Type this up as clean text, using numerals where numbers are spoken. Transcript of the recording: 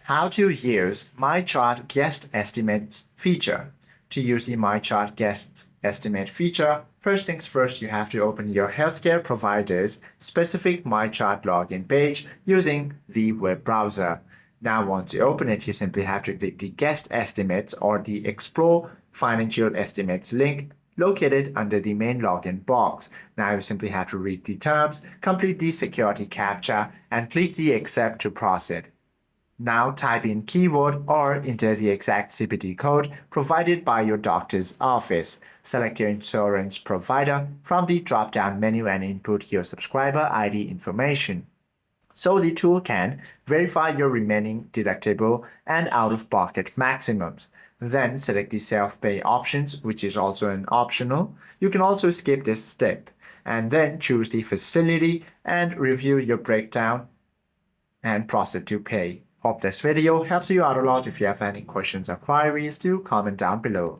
How to use MyChart Guest Estimates feature. To use the MyChart Guest Estimate feature, first things first, you have to open your healthcare provider's specific MyChart login page using the web browser. Now, once you open it, you simply have to click the Guest Estimates or the Explore Financial Estimates link located under the main login box. Now you simply have to read the terms, complete the security captcha, and click the Accept to proceed. Now type in keyword or enter the exact CPT code provided by your doctor's office. Select your insurance provider from the drop-down menu and input your subscriber ID information, so the tool can verify your remaining deductible and out-of-pocket maximums. Then select the self-pay options, which is also an optional. You can also skip this step and then choose the facility and review your breakdown and proceed to pay. Hope this video helps you out a lot. If you have any questions or queries, do comment down below.